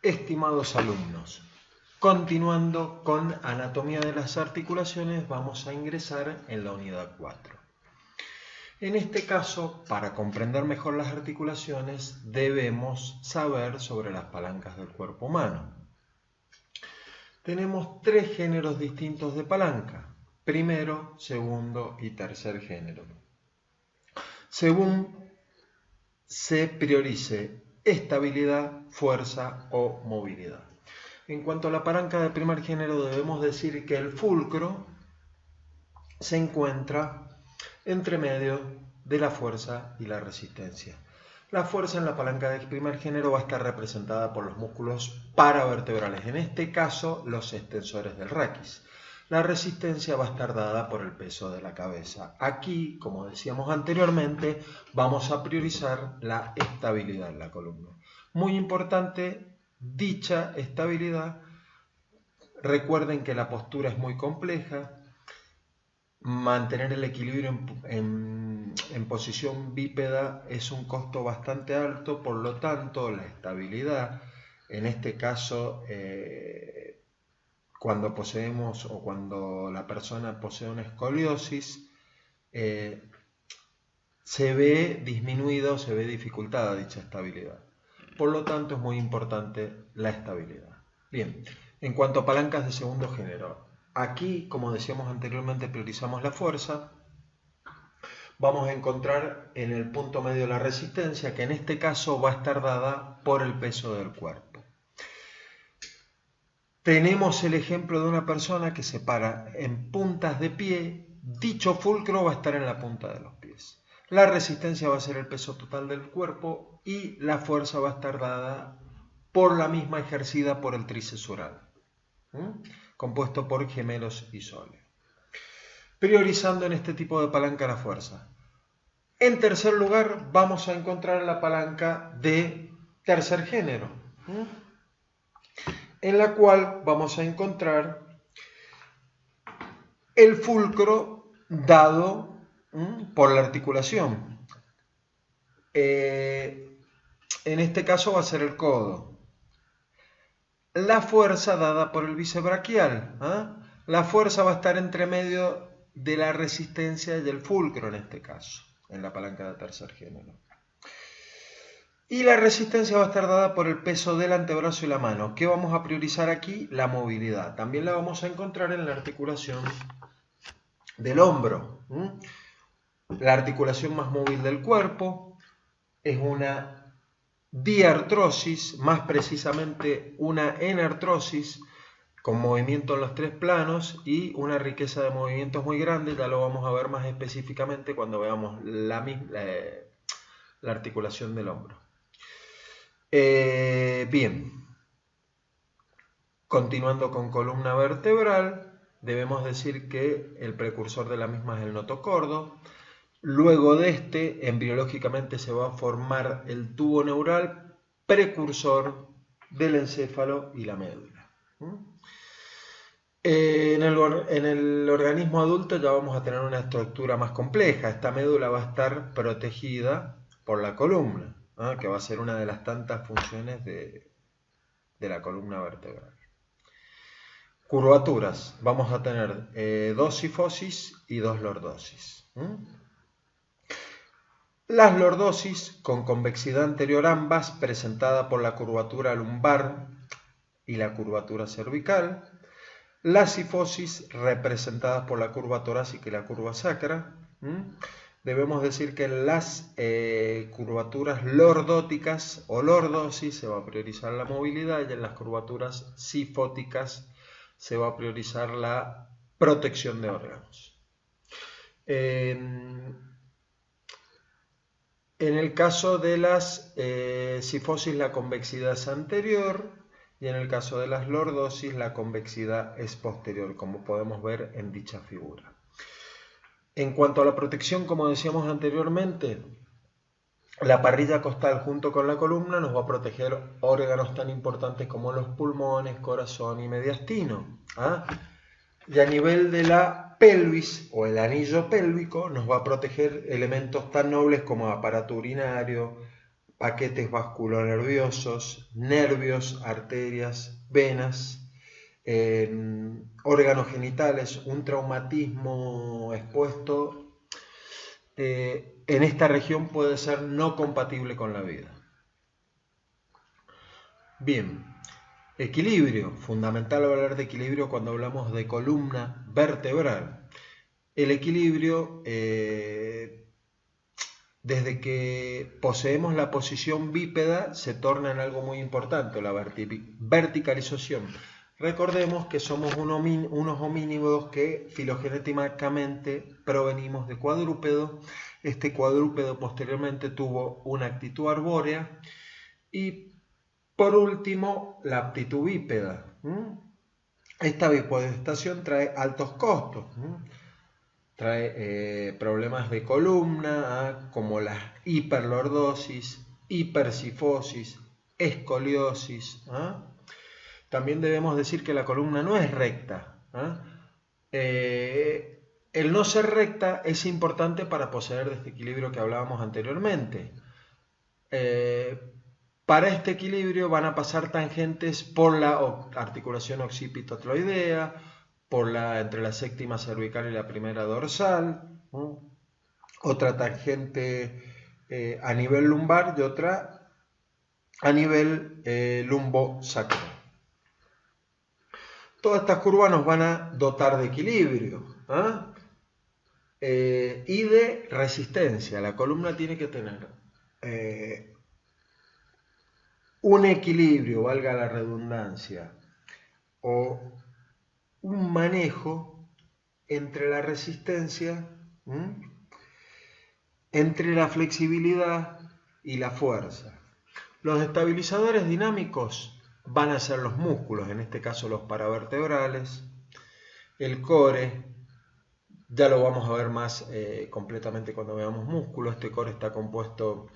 Estimados alumnos, continuando con anatomía de las articulaciones, vamos a ingresar en la unidad 4. En este caso, para comprender mejor las articulaciones, debemos saber sobre las palancas del cuerpo humano. Tenemos tres géneros distintos de palanca: primero, segundo y tercer género, según se priorice estabilidad, fuerza o movilidad. En cuanto a la palanca de primer género, debemos decir que el fulcro se encuentra entre medio de la fuerza y la resistencia. La fuerza en la palanca de primer género va a estar representada por los músculos paravertebrales, en este caso los extensores del raquis. La resistencia va a estar dada por el peso de la cabeza. Aquí, como decíamos anteriormente, vamos a priorizar la estabilidad en la columna. Muy importante dicha estabilidad. Recuerden que la postura es muy compleja. Mantener el equilibrio en posición bípeda es un costo bastante alto, por lo tanto la estabilidad, en este caso cuando poseemos o cuando la persona posee una escoliosis, se ve disminuida o se ve dificultada dicha estabilidad. Por lo tanto es muy importante la estabilidad. Bien, en cuanto a palancas de segundo género, aquí, como decíamos anteriormente, priorizamos la fuerza. Vamos a encontrar en el punto medio la resistencia, que en este caso va a estar dada por el peso del cuerpo. Tenemos el ejemplo de una persona que se para en puntas de pie. Dicho fulcro va a estar en la punta de los pies. La resistencia va a ser el peso total del cuerpo y la fuerza va a estar dada por la misma ejercida por el tríceps oral, compuesto por gemelos y sóleo. Priorizando en este tipo de palanca la fuerza. En tercer lugar, vamos a encontrar la palanca de tercer género, en la cual vamos a encontrar el fulcro dado por la articulación. En este caso va a ser el codo. La fuerza dada por el bíceps braquial. La fuerza va a estar entre medio de la resistencia y el fulcro en este caso, en la palanca de tercer género. Y la resistencia va a estar dada por el peso del antebrazo y la mano. ¿Qué vamos a priorizar aquí? La movilidad. También la vamos a encontrar en la articulación del hombro. La articulación más móvil del cuerpo es una diartrosis, más precisamente una enartrosis, con movimiento en los tres planos y una riqueza de movimientos muy grande. Ya lo vamos a ver más específicamente cuando veamos la articulación del hombro. Bien, continuando con columna vertebral, debemos decir que el precursor de la misma es el notocordo. Luego de este, embriológicamente se va a formar el tubo neural precursor del encéfalo y la médula. En el organismo adulto ya vamos a tener una estructura más compleja. Esta médula va a estar protegida por la columna, que va a ser una de las tantas funciones de la columna vertebral. Curvaturas. Vamos a tener dos sifosis y dos lordosis. Las lordosis, con convexidad anterior ambas, presentada por la curvatura lumbar y la curvatura cervical. Las sifosis, representadas por la curva torácica y la curva sacra. Debemos decir que en las curvaturas lordóticas o lordosis se va a priorizar la movilidad, y en las curvaturas sifóticas se va a priorizar la protección de órganos. En el caso de las sifosis, la convexidad es anterior, y en el caso de las lordosis la convexidad es posterior, como podemos ver en dicha figura. En cuanto a la protección, como decíamos anteriormente, la parrilla costal junto con la columna nos va a proteger órganos tan importantes como los pulmones, corazón y mediastino. Y a nivel de la pelvis o el anillo pélvico nos va a proteger elementos tan nobles como aparato urinario, paquetes vasculonerviosos, nervios, arterias, venas, órganos genitales, un traumatismo expuesto en esta región puede ser no compatible con la vida. Bien, equilibrio, fundamental hablar de equilibrio cuando hablamos de columna vertebral. El equilibrio, desde que poseemos la posición bípeda, se torna en algo muy importante, la verticalización. Recordemos que somos unos homínidos que filogenéticamente provenimos de cuadrúpedos. Este cuadrúpedo posteriormente tuvo una actitud arbórea y por último la aptitud bípeda. Esta bipodestación trae altos costos. Trae problemas de columna, como la hiperlordosis, hipercifosis, escoliosis. También debemos decir que la columna no es recta. El no ser recta es importante para poseer de este equilibrio que hablábamos anteriormente. Para este equilibrio van a pasar tangentes por la articulación occipito-tloidea, entre la séptima cervical y la primera dorsal, otra tangente a nivel lumbar y otra a nivel lumbosacral. Todas estas curvas nos van a dotar de equilibrio y de resistencia. La columna tiene que tener un equilibrio, valga la redundancia, o un manejo entre la resistencia, entre la flexibilidad y la fuerza. Los estabilizadores dinámicos van a ser los músculos, en este caso los paravertebrales, el core, ya lo vamos a ver más completamente cuando veamos músculo. Este core está compuesto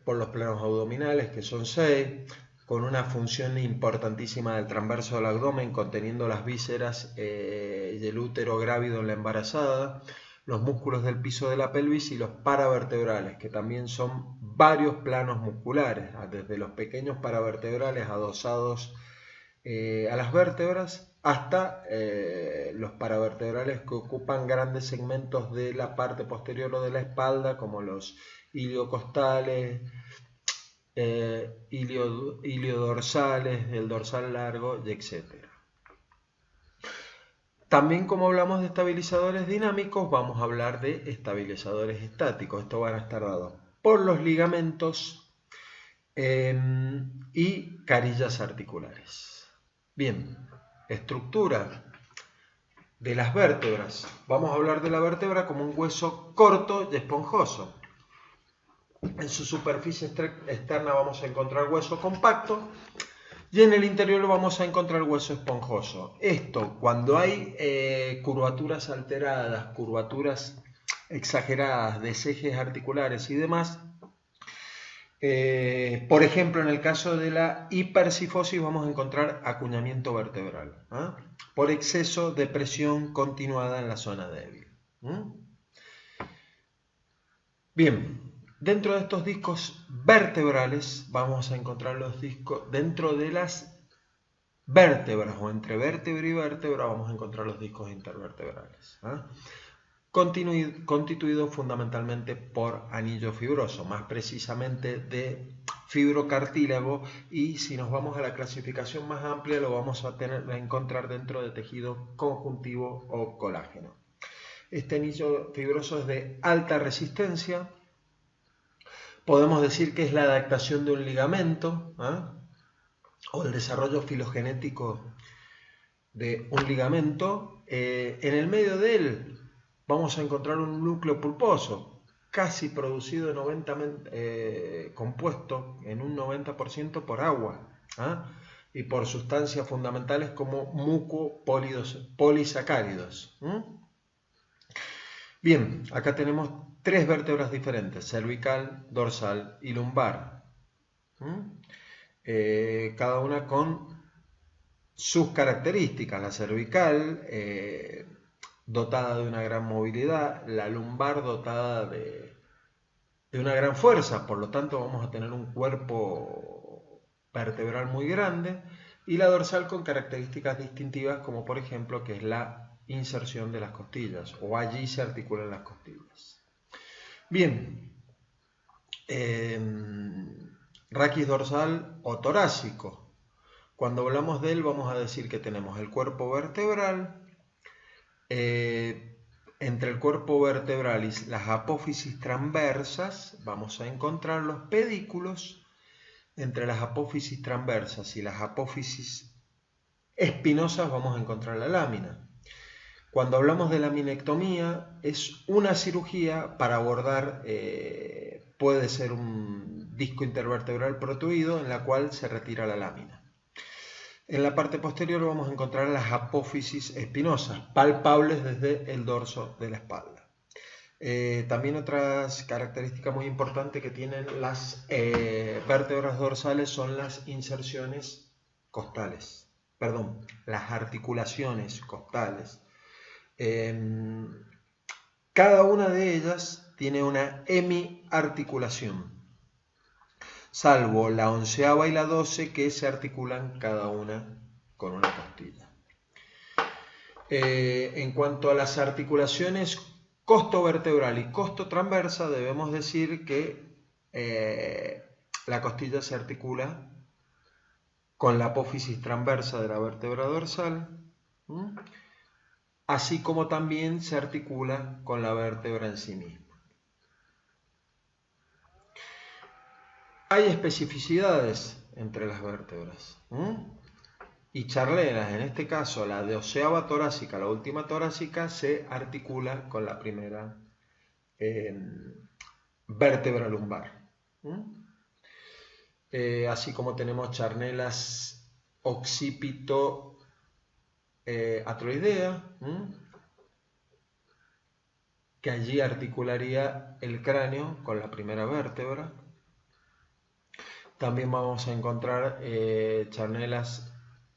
por los planos abdominales, que son 6, con una función importantísima del transverso del abdomen, conteniendo las vísceras y el útero grávido en la embarazada, los músculos del piso de la pelvis y los paravertebrales, que también son varios planos musculares, desde los pequeños paravertebrales adosados a las vértebras hasta los paravertebrales que ocupan grandes segmentos de la parte posterior o de la espalda, como los iliocostales, iliodorsales, el dorsal largo, y etc. También, como hablamos de estabilizadores dinámicos, vamos a hablar de estabilizadores estáticos. Estos van a estar dados por los ligamentos y carillas articulares. Bien, estructura de las vértebras. Vamos a hablar de la vértebra como un hueso corto y esponjoso. En su superficie externa vamos a encontrar hueso compacto y en el interior vamos a encontrar hueso esponjoso. Esto, cuando hay curvaturas alteradas, curvaturas exageradas, desejes articulares y demás, por ejemplo, en el caso de la hipercifosis vamos a encontrar acuñamiento vertebral, por exceso de presión continuada en la zona débil. Bien. Dentro de estos discos vertebrales vamos a encontrar los discos, dentro de las vértebras o entre vértebra y vértebra vamos a encontrar los discos intervertebrales, constituidos fundamentalmente por anillo fibroso, más precisamente de fibrocartílago, y si nos vamos a la clasificación más amplia lo vamos a encontrar dentro de tejido conjuntivo o colágeno. Este anillo fibroso es de alta resistencia. Podemos decir que es la adaptación de un ligamento, o el desarrollo filogenético de un ligamento. En el medio de él vamos a encontrar un núcleo pulposo, casi producido compuesto en un 90% por agua, y por sustancias fundamentales como mucopolisacáridos. Bien, acá tenemos 3 vértebras diferentes, cervical, dorsal y lumbar. Cada una con sus características. La cervical, dotada de una gran movilidad, la lumbar dotada de de una gran fuerza, por lo tanto vamos a tener un cuerpo vertebral muy grande, y la dorsal con características distintivas como por ejemplo que es la inserción de las costillas, o allí se articulan las costillas. Bien, raquis dorsal o torácico. Cuando hablamos de él vamos a decir que tenemos el cuerpo vertebral, entre el cuerpo vertebral y las apófisis transversas vamos a encontrar los pedículos. Entre las apófisis transversas y las apófisis espinosas vamos a encontrar la lámina. Cuando hablamos de laminectomía es una cirugía para abordar, puede ser un disco intervertebral protruido en la cual se retira la lámina. En la parte posterior vamos a encontrar las apófisis espinosas, palpables desde el dorso de la espalda. También otras características muy importantes que tienen las vértebras dorsales son las inserciones costales, perdón, las articulaciones costales. Cada una de ellas tiene una hemiarticulación, salvo la 11ª y la 12 que se articulan cada una con una costilla. En cuanto a las articulaciones costovertebral y costotransversa, debemos decir que la costilla se articula con la apófisis transversa de la vértebra dorsal, así como también se articula con la vértebra en sí misma. Hay especificidades entre las vértebras y charleras, en este caso la 12ª torácica, la última torácica, se articula con la primera vértebra lumbar. Así como tenemos charnelas occipito atroidea, que allí articularía el cráneo con la primera vértebra. También vamos a encontrar charnelas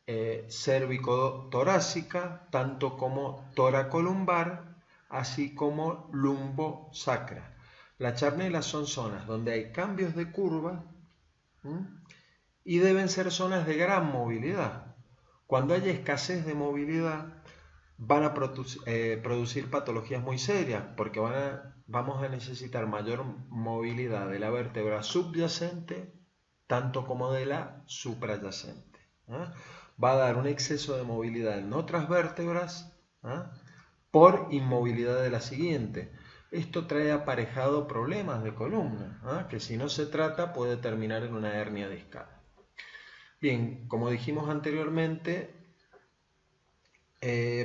cérvico-torácica, tanto como toracolumbar, así como lumbosacra. Las charnelas son zonas donde hay cambios de curva y deben ser zonas de gran movilidad. Cuando haya escasez de movilidad, van a producir patologías muy serias, porque vamos a necesitar mayor movilidad de la vértebra subyacente, tanto como de la suprayacente. Va a dar un exceso de movilidad en otras vértebras por inmovilidad de la siguiente. Esto trae aparejado problemas de columna, que si no se trata puede terminar en una hernia discal. Bien, como dijimos anteriormente,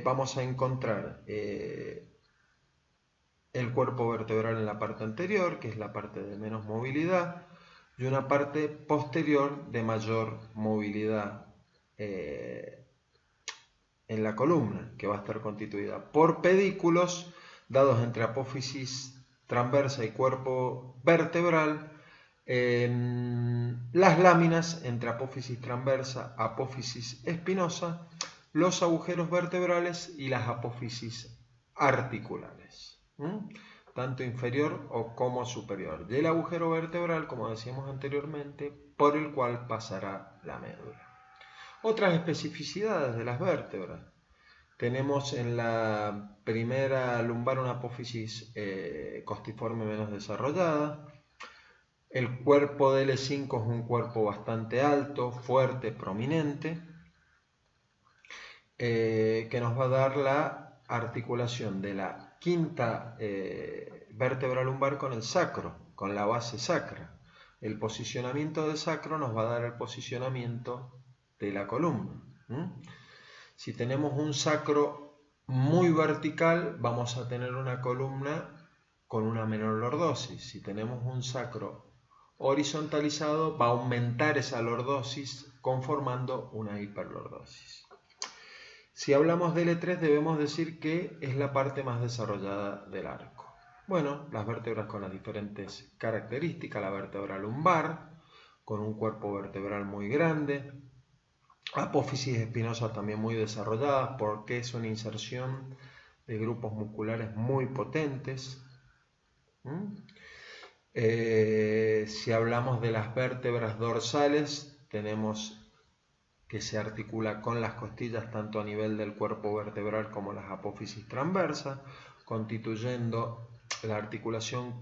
vamos a encontrar el cuerpo vertebral en la parte anterior, que es la parte de menos movilidad, y una parte posterior de mayor movilidad en la columna, que va a estar constituida por pedículos dados entre apófisis transversa y cuerpo vertebral, las láminas entre apófisis transversa, apófisis espinosa, los agujeros vertebrales y las apófisis articulares, tanto inferior como superior, y el agujero vertebral, como decíamos anteriormente, por el cual pasará la médula. Otras especificidades de las vértebras. Tenemos en la primera lumbar una apófisis costiforme menos desarrollada. El cuerpo de L5 es un cuerpo bastante alto, fuerte, prominente, que nos va a dar la articulación de la quinta vértebra lumbar con el sacro, con la base sacra. El posicionamiento del sacro nos va a dar el posicionamiento de la columna. Si tenemos un sacro muy vertical, vamos a tener una columna con una menor lordosis. Si tenemos un sacro horizontalizado, va a aumentar esa lordosis conformando una hiperlordosis. Si hablamos de L3 debemos decir que es la parte más desarrollada del arco. Bueno, las vértebras con las diferentes características, la vértebra lumbar, con un cuerpo vertebral muy grande, apófisis espinosas también muy desarrolladas porque es una inserción de grupos musculares muy potentes. Si hablamos de las vértebras dorsales, tenemos que se articula con las costillas tanto a nivel del cuerpo vertebral como las apófisis transversa, constituyendo la articulación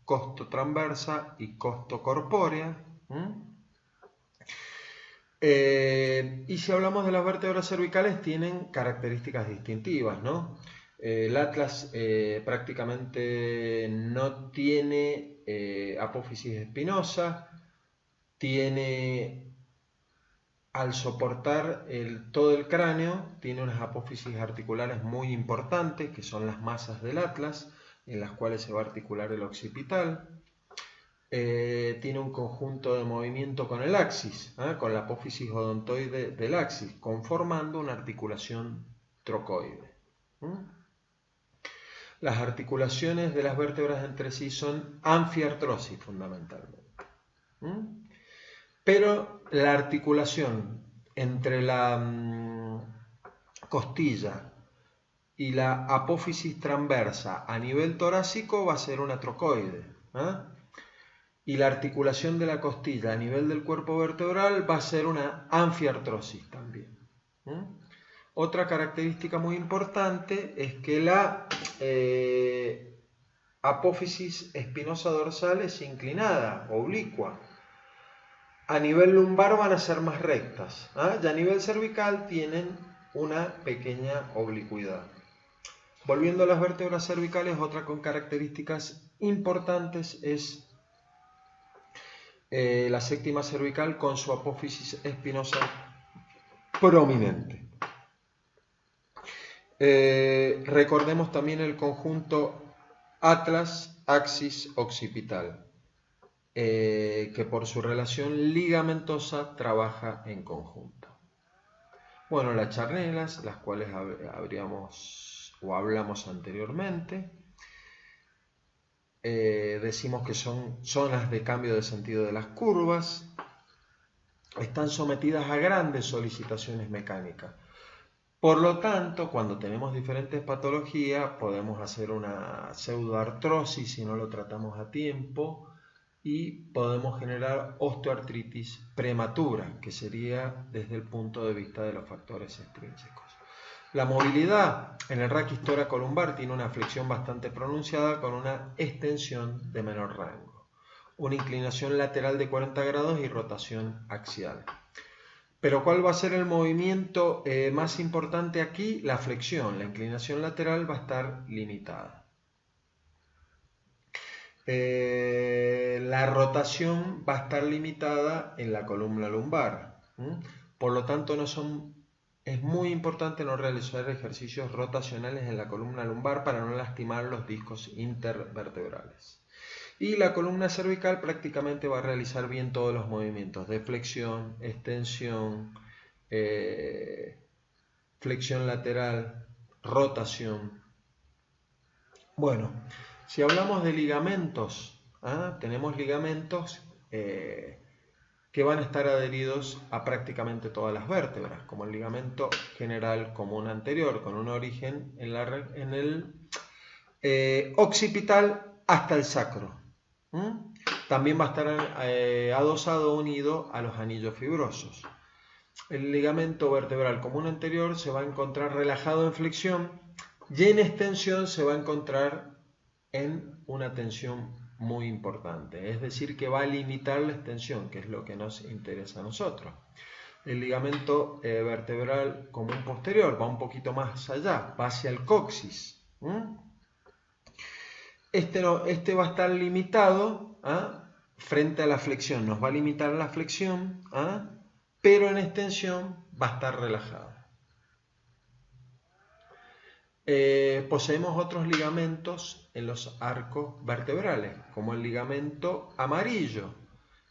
costo-transversa y costo-corpórea. Y si hablamos de las vértebras cervicales, tienen características distintivas, ¿no? El atlas prácticamente no tiene apófisis espinosa, tiene, al soportar todo el cráneo, tiene unas apófisis articulares muy importantes, que son las masas del atlas, en las cuales se va a articular el occipital. Tiene un conjunto de movimiento con el axis, con la apófisis odontoide del axis, conformando una articulación trocoide. Las articulaciones de las vértebras entre sí son anfiartrosis fundamentalmente. Pero la articulación entre la costilla y la apófisis transversa a nivel torácico va a ser una trocoide. Y la articulación de la costilla a nivel del cuerpo vertebral va a ser una anfiartrosis también. Otra característica muy importante es que la apófisis espinosa dorsal es inclinada, oblicua. A nivel lumbar van a ser más rectas, y a nivel cervical tienen una pequeña oblicuidad. Volviendo a las vértebras cervicales, otra con características importantes es la séptima cervical con su apófisis espinosa prominente. Recordemos también el conjunto atlas-axis-occipital, que por su relación ligamentosa trabaja en conjunto. Bueno, las charnelas, las cuales hablamos anteriormente. Decimos que son zonas de cambio de sentido de las curvas, están sometidas a grandes solicitaciones mecánicas. Por lo tanto, cuando tenemos diferentes patologías, podemos hacer una pseudoartrosis si no lo tratamos a tiempo y podemos generar osteoartritis prematura, que sería desde el punto de vista de los factores extrínsecos. La movilidad en el raquis toracolumbar tiene una flexión bastante pronunciada con una extensión de menor rango, una inclinación lateral de 40 grados y rotación axial. Pero ¿cuál va a ser el movimiento más importante aquí? La flexión. La inclinación lateral va a estar limitada. La rotación va a estar limitada en la columna lumbar. Por lo tanto, es muy importante no realizar ejercicios rotacionales en la columna lumbar para no lastimar los discos intervertebrales. Y la columna cervical prácticamente va a realizar bien todos los movimientos de flexión, extensión, flexión lateral, rotación. Bueno, si hablamos de ligamentos, tenemos ligamentos que van a estar adheridos a prácticamente todas las vértebras, como el ligamento general común anterior, con un origen en el occipital hasta el sacro. También va a estar adosado, unido a los anillos fibrosos. El ligamento vertebral común anterior se va a encontrar relajado en flexión y en extensión se va a encontrar en una tensión muy importante, es decir, que va a limitar la extensión, que es lo que nos interesa a nosotros. El ligamento vertebral común posterior va un poquito más allá, va hacia el coxis. Este va a estar limitado frente a la flexión, nos va a limitar la flexión, pero en extensión va a estar relajado. Poseemos otros ligamentos en los arcos vertebrales, como el ligamento amarillo,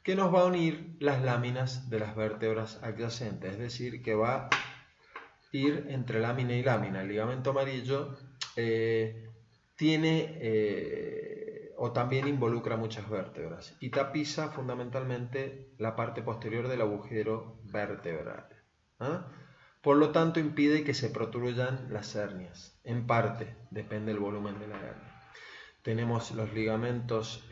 que nos va a unir las láminas de las vértebras adyacentes, es decir, que va a ir entre lámina y lámina. El ligamento amarillo o también involucra muchas vértebras y tapiza fundamentalmente la parte posterior del agujero vertebral. Por lo tanto, impide que se protruyan las hernias. En parte, depende del volumen de la hernia. Tenemos los ligamentos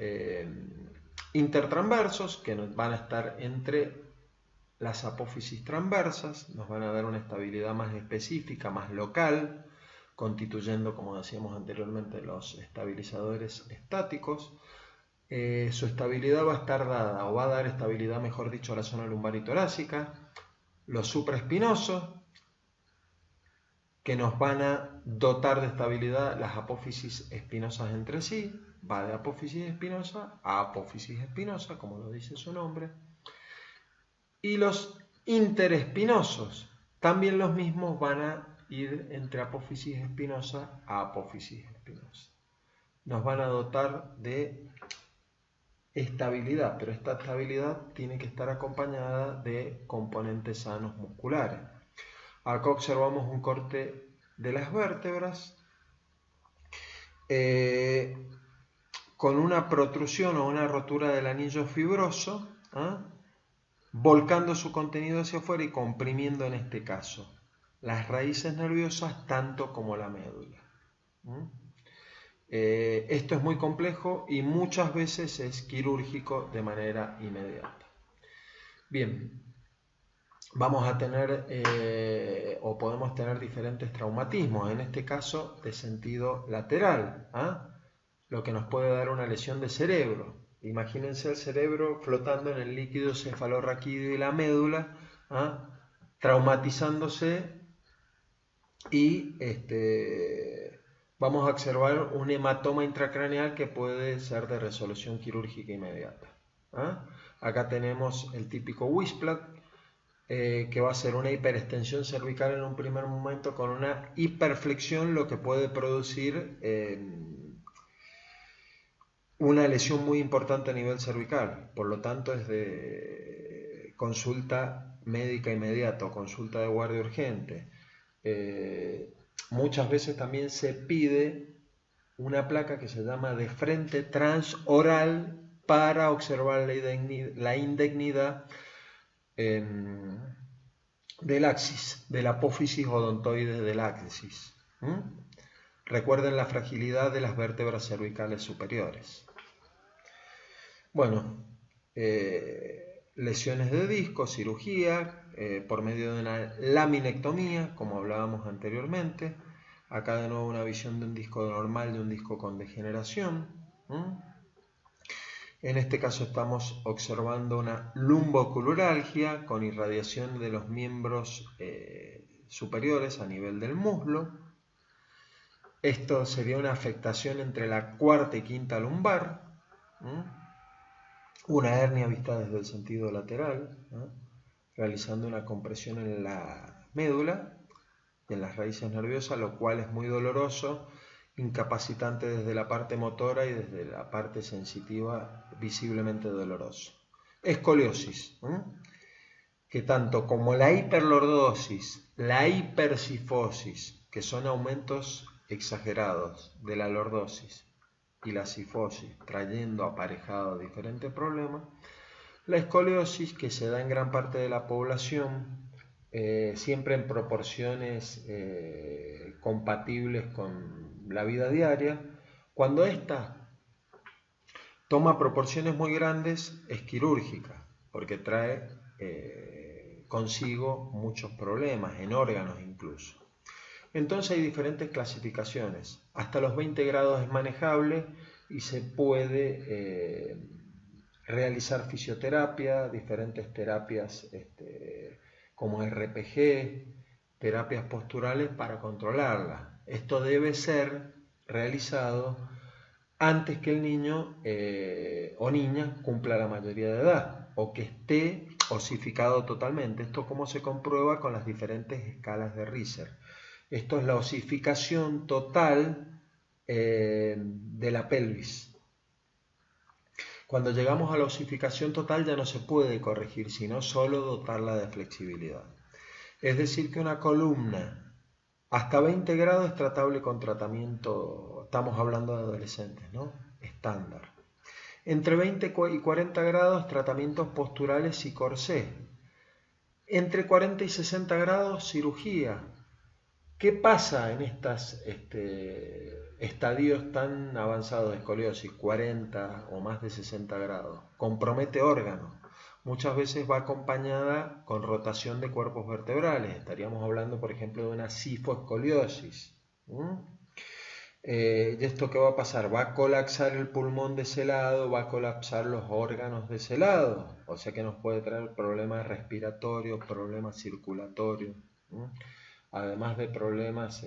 intertransversos que van a estar entre las apófisis transversas, nos van a dar una estabilidad más específica, más local, constituyendo, como decíamos anteriormente, los estabilizadores estáticos. Su estabilidad va a estar dada, o va a dar estabilidad, mejor dicho, a la zona lumbar y torácica. Los supraespinosos, que nos van a dotar de estabilidad las apófisis espinosas entre sí, va de apófisis espinosa a apófisis espinosa, como lo dice su nombre. Y los interespinosos, también los mismos van a ir entre apófisis espinosa a apófisis espinosa. Nos van a dotar de estabilidad, pero esta estabilidad tiene que estar acompañada de componentes sanos musculares. Acá observamos un corte de las vértebras con una protrusión o una rotura del anillo fibroso, volcando su contenido hacia afuera y comprimiendo en este caso las raíces nerviosas tanto como la médula. Esto es muy complejo y muchas veces es quirúrgico de manera inmediata. Bien, vamos a tener o podemos tener diferentes traumatismos, en este caso de sentido lateral, lo que nos puede dar una lesión de cerebro. Imagínense el cerebro flotando en el líquido cefalorraquídeo y la médula, traumatizándose y vamos a observar un hematoma intracraneal que puede ser de resolución quirúrgica inmediata. Acá tenemos el típico Wishplatt, que va a ser una hiperextensión cervical en un primer momento con una hiperflexión, lo que puede producir una lesión muy importante a nivel cervical. Por lo tanto, es de consulta médica inmediata o consulta de guardia urgente. Muchas veces también se pide una placa que se llama de frente transoral para observar la indignidad del axis, de la apófisis odontoide del axis. Recuerden la fragilidad de las vértebras cervicales superiores. Bueno, lesiones de disco, cirugía por medio de una laminectomía, como hablábamos anteriormente. Acá de nuevo una visión de un disco normal, de un disco con degeneración. En este caso estamos observando una lumboculuralgia con irradiación de los miembros superiores a nivel del muslo. Esto sería una afectación entre la cuarta y quinta lumbar. Una hernia vista desde el sentido lateral, realizando una compresión en la médula y en las raíces nerviosas, lo cual es muy doloroso, incapacitante desde la parte motora y desde la parte sensitiva, visiblemente doloroso. Escoliosis, que tanto como la hiperlordosis, la hipercifosis, que son aumentos exagerados de la lordosis, y la cifosis, trayendo aparejado diferentes problemas, la escoliosis, que se da en gran parte de la población, siempre en proporciones compatibles con la vida diaria. Cuando esta toma proporciones muy grandes, es quirúrgica, porque trae consigo muchos problemas, en órganos incluso. Entonces hay diferentes clasificaciones. Hasta los 20 grados es manejable y se puede realizar fisioterapia, diferentes terapias como RPG, terapias posturales para controlarla. Esto debe ser realizado antes que el niño o niña cumpla la mayoría de edad o que esté osificado totalmente. Esto cómo se comprueba con las diferentes escalas de Risser. Esto es la osificación total de la pelvis. Cuando llegamos a la osificación total ya no se puede corregir, sino solo dotarla de flexibilidad. Es decir, que una columna hasta 20 grados es tratable con tratamiento, estamos hablando de adolescentes, ¿no? Estándar. Entre 20 y 40 grados, tratamientos posturales y corsé. Entre 40 y 60 grados, cirugía. ¿Qué pasa en estos estadios tan avanzados de escoliosis, 40 o más de 60 grados? Compromete órganos. Muchas veces va acompañada con rotación de cuerpos vertebrales. Estaríamos hablando, por ejemplo, de una cifoescoliosis. ¿Y esto qué va a pasar? Va a colapsar el pulmón de ese lado, va a colapsar los órganos de ese lado. O sea que nos puede traer problemas respiratorios, problemas circulatorios. Además de problemas,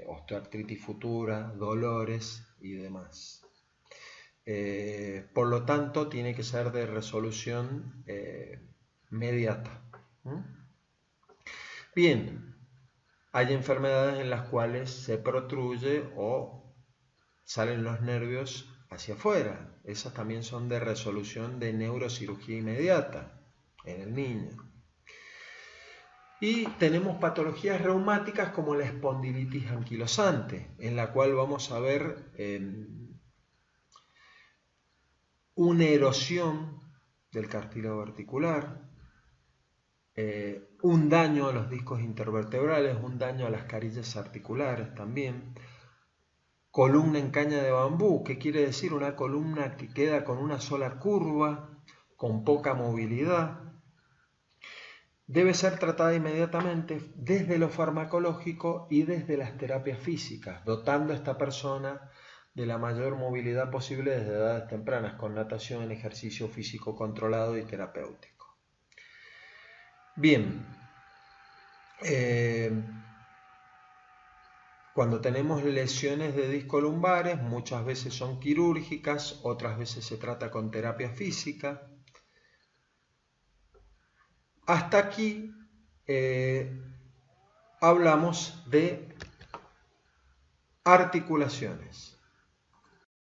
osteoartritis futura, dolores y demás. Por lo tanto, tiene que ser de resolución inmediata. Bien, hay enfermedades en las cuales se protruye o salen los nervios hacia afuera. Esas también son de resolución de neurocirugía inmediata en el niño. Y tenemos patologías reumáticas como la espondilitis anquilosante, en la cual vamos a ver una erosión del cartílago articular, un daño a los discos intervertebrales, un daño a las carillas articulares también. Columna en caña de bambú, ¿qué quiere decir? Una columna que queda con una sola curva, con poca movilidad. Debe ser tratada inmediatamente desde lo farmacológico y desde las terapias físicas, dotando a esta persona de la mayor movilidad posible desde edades tempranas, con natación, ejercicio físico controlado y terapéutico. Bien, cuando tenemos lesiones de disco lumbares, muchas veces son quirúrgicas, otras veces se trata con terapia física. Hasta aquí hablamos de articulaciones.